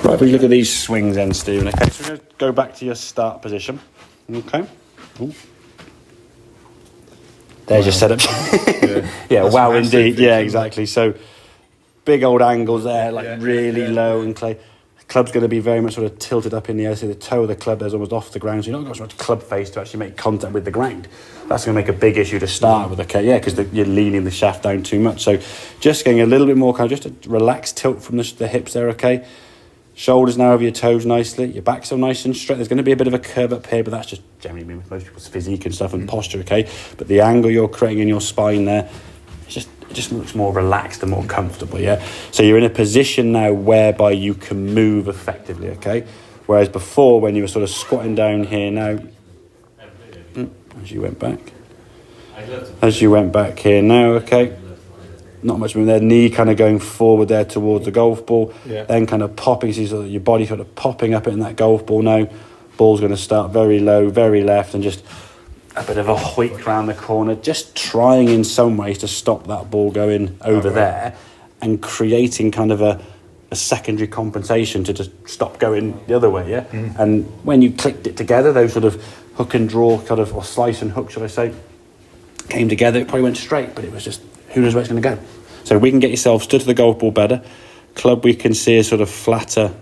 Right, if we look at these swings then, Stephen. Okay, so we're going to go back to your start position. Okay. Ooh. There's your setup. Yeah, wow, indeed. Yeah, exactly. So big old angles there, like really low and clay. The club's going to be very much sort of tilted up in the air. So the toe of the club is almost off the ground. So you're not got so much club face to actually make contact with the ground. That's going to make a big issue to start with. Okay, yeah, because you're leaning the shaft down too much. So just getting a little bit more kind of just a relaxed tilt from the hips there. Okay. Shoulders now over your toes nicely. Your back's so nice and straight. There's going to be a bit of a curve up here, but that's just generally with most people's physique and stuff and posture, okay? But the angle you're creating in your spine there, it just looks more relaxed and more comfortable, yeah? So you're in a position now whereby you can move effectively, okay? Whereas before, when you were sort of squatting down here now, as you went back here now, okay? Not much movement there, knee kind of going forward there towards the golf ball, then kind of popping, so that your body sort of popping up in that golf ball now. Ball's going to start very low, very left, and just a bit of a hoik around the corner, just trying in some ways to stop that ball going over there and creating kind of a secondary compensation to just stop going the other way, yeah? And when you clicked it together, those sort of hook and draw kind of, or slice and hook, should I say, came together, it probably went straight, but it was just, who knows where it's going to go. So we can get yourself stood to the golf ball better. Club we can see is sort of flatter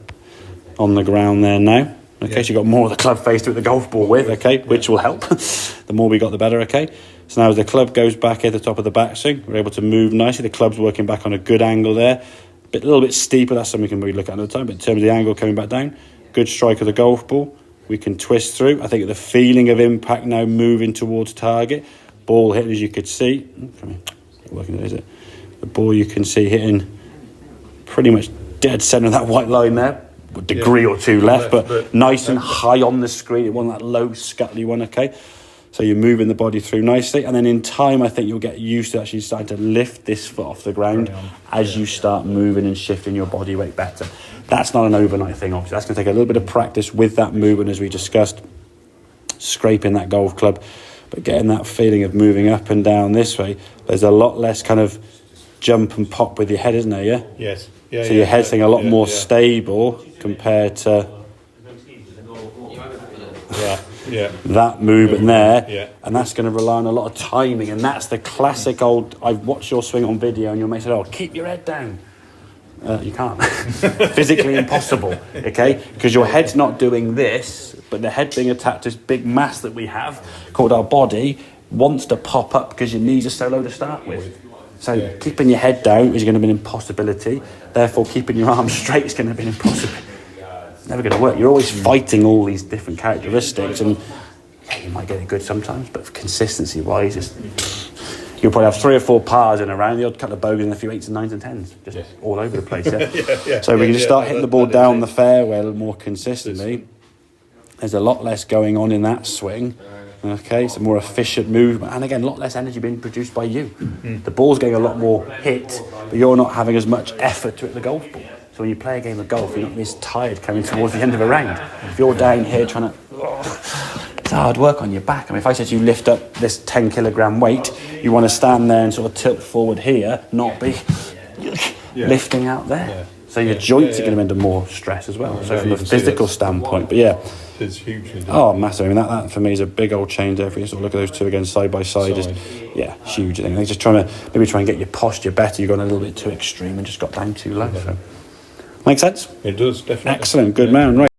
on the ground there now. Okay, so you've got more of the club face to hit the golf ball with, okay, which will help. The more we got, the better, okay. So now as the club goes back at the top of the backswing, we're able to move nicely. The club's working back on a good angle there. A little bit steeper, that's something we can really look at another time. But in terms of the angle coming back down, good strike of the golf ball. We can twist through. I think the feeling of impact now moving towards target. Ball hitting, as you could see. Working there, is it? The ball you can see hitting pretty much dead centre of that white line there. A degree or two left, but nice and high on the screen. It wasn't that low, scuttly one, okay? So you're moving the body through nicely. And then in time, I think you'll get used to actually starting to lift this foot off the ground as you start moving and shifting your body weight better. That's not an overnight thing, obviously. That's going to take a little bit of practice with that movement, as we discussed, scraping that golf club. But getting that feeling of moving up and down this way, there's a lot less kind of jump and pop with your head, isn't there, yeah? Yes. Yeah, so your head's a lot more stable compared to that movement there. Yeah. And that's going to rely on a lot of timing. And that's the classic old, I've watched your swing on video and your mate said, oh, keep your head down. You can't. Physically impossible, okay? Because your head's not doing this, but the head being attached to this big mass that we have called our body wants to pop up because your knees are so low to start with. So keeping your head down is going to be an impossibility. Therefore, keeping your arms straight is going to be an impossibility. It's never going to work. You're always fighting all these different characteristics, and you might get it good sometimes, but consistency-wise, you'll probably have 3 or 4 pars in a round, the odd couple of bogeys and a few 8s and 9s and 10s, just all over the place. So we can just start hitting the ball down the fairway a little more consistently. There's a lot less going on in that swing. Okay, it's a more efficient movement, and again, a lot less energy being produced by you. The ball's getting a lot more hit, but you're not having as much effort to hit the golf ball. So when you play a game of golf, you're not as tired coming towards the end of a round. If you're down here trying to, it's hard work on your back. I mean, if I said to you lift up this 10 kilogram weight, you want to stand there and sort of tilt forward here, not be lifting out there. So your joints are going to be under more stress as well. So from a physical standpoint, but it's hugely different. Oh, massive. I mean, that for me is a big old change there. If you sort of look at those two again side by side, just huge. I think they're just trying to maybe try and get your posture better. You've gone a little bit too extreme and just got down too low. So. Make sense? It does, definitely. Excellent. Good man. Right.